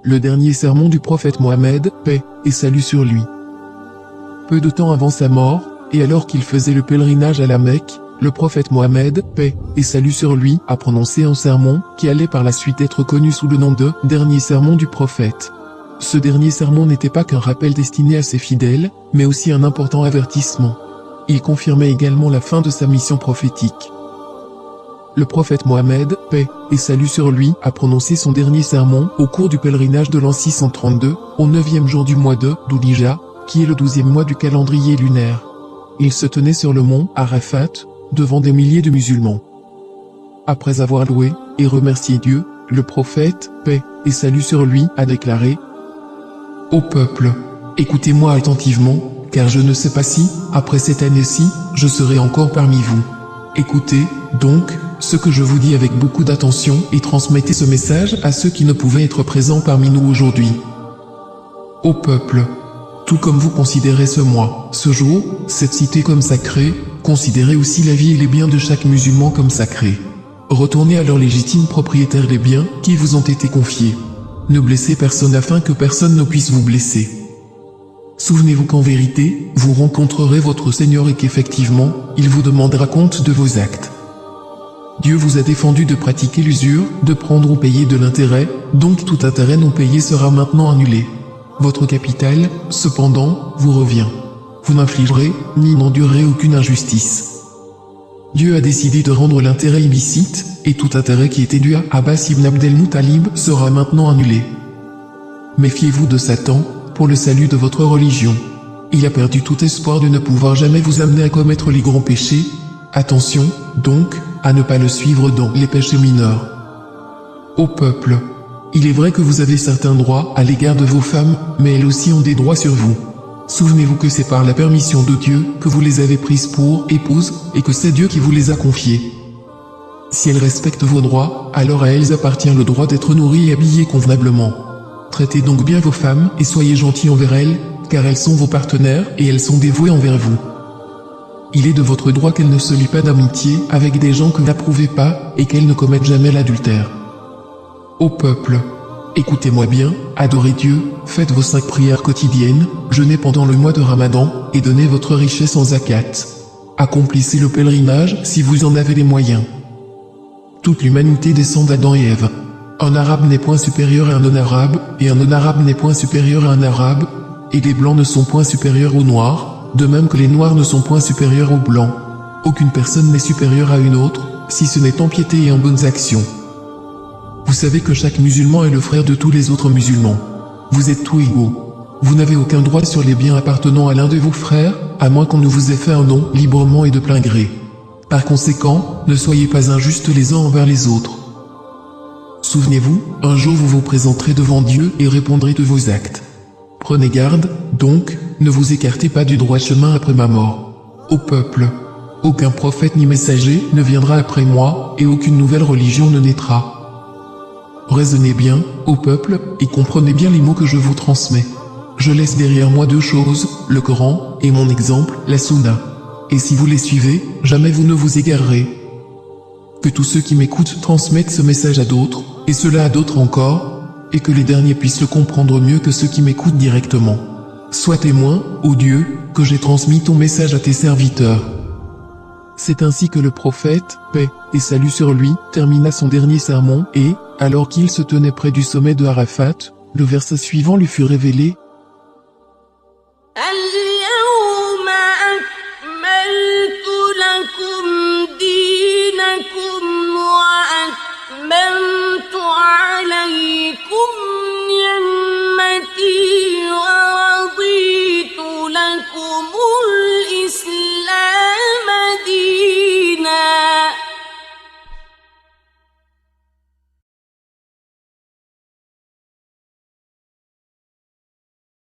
le dernier sermon du prophète Mohammed, paix et salut sur lui. Peu de temps avant sa mort, et alors qu'il faisait le pèlerinage à la Mecque, le prophète Mohammed, paix et salut sur lui, a prononcé un sermon qui allait par la suite être connu sous le nom de « dernier sermon du prophète ». Ce dernier sermon n'était pas qu'un rappel destiné à ses fidèles, mais aussi un important avertissement. Il confirmait également la fin de sa mission prophétique. Le prophète Mohammed, paix et salut sur lui, a prononcé son dernier sermon au cours du pèlerinage de l'an 632, au 9e jour du mois de Dhul-Hijjah, qui est le 12e mois du calendrier lunaire. Il se tenait sur le mont Arafat, devant des milliers de musulmans. Après avoir loué et remercié Dieu, le prophète, paix et salut sur lui, a déclaré : « Ô peuple, écoutez-moi attentivement, car je ne sais pas si, après cette année-ci, je serai encore parmi vous. Écoutez, donc, ce que je vous dis avec beaucoup d'attention et transmettez ce message à ceux qui ne pouvaient être présents parmi nous aujourd'hui. Ô peuple, tout comme vous considérez ce mois, ce jour, cette cité comme sacrée, considérez aussi la vie et les biens de chaque musulman comme sacrés. Retournez à leurs légitimes propriétaires les biens qui vous ont été confiés. Ne blessez personne afin que personne ne puisse vous blesser. Souvenez-vous qu'en vérité, vous rencontrerez votre Seigneur et qu'effectivement, il vous demandera compte de vos actes. Dieu vous a défendu de pratiquer l'usure, de prendre ou payer de l'intérêt, donc tout intérêt non payé sera maintenant annulé. Votre capital, cependant, vous revient. Vous n'infligerez, ni n'endurerez aucune injustice. Dieu a décidé de rendre l'intérêt illicite, et tout intérêt qui était dû à Abbas ibn Abdel-Muttalib sera maintenant annulé. Méfiez-vous de Satan, pour le salut de votre religion. Il a perdu tout espoir de ne pouvoir jamais vous amener à commettre les grands péchés. Attention, donc, à ne pas le suivre dans les péchés mineurs. Ô peuple, il est vrai que vous avez certains droits à l'égard de vos femmes, mais elles aussi ont des droits sur vous. Souvenez-vous que c'est par la permission de Dieu que vous les avez prises pour épouses, et que c'est Dieu qui vous les a confiées. Si elles respectent vos droits, alors à elles appartient le droit d'être nourries et habillées convenablement. Traitez donc bien vos femmes et soyez gentils envers elles, car elles sont vos partenaires et elles sont dévouées envers vous. Il est de votre droit qu'elles ne se lient pas d'amitié avec des gens que vous n'approuvez pas et qu'elles ne commettent jamais l'adultère. Ô peuple, écoutez-moi bien, adorez Dieu, faites vos 5 prières quotidiennes, jeûnez pendant le mois de Ramadan, et donnez votre richesse en zakat. Accomplissez le pèlerinage si vous en avez les moyens. Toute l'humanité descend d'Adam et Ève. Un arabe n'est point supérieur à un non-arabe, et un non-arabe n'est point supérieur à un arabe, et les blancs ne sont point supérieurs aux noirs, de même que les noirs ne sont point supérieurs aux blancs. Aucune personne n'est supérieure à une autre, si ce n'est en piété et en bonnes actions. Vous savez que chaque musulman est le frère de tous les autres musulmans. Vous êtes tous égaux. Vous n'avez aucun droit sur les biens appartenant à l'un de vos frères, à moins qu'on ne vous ait fait un nom librement et de plein gré. Par conséquent, ne soyez pas injustes les uns envers les autres. Souvenez-vous, un jour vous vous présenterez devant Dieu et répondrez de vos actes. Prenez garde, donc, ne vous écartez pas du droit chemin après ma mort. Ô peuple, aucun prophète ni messager ne viendra après moi, et aucune nouvelle religion ne naîtra. Raisonnez bien, ô peuple, et comprenez bien les mots que je vous transmets. Je laisse derrière moi 2 choses, le Coran, et mon exemple, la Sunna. Et si vous les suivez, jamais vous ne vous égarerez. Que tous ceux qui m'écoutent transmettent ce message à d'autres, et cela à d'autres encore, et que les derniers puissent le comprendre mieux que ceux qui m'écoutent directement. Sois témoin, ô Dieu, que j'ai transmis ton message à tes serviteurs. C'est ainsi que le prophète, paix et salut sur lui, termina son dernier sermon et, alors qu'il se tenait près du sommet de Arafat, le verset suivant lui fut révélé,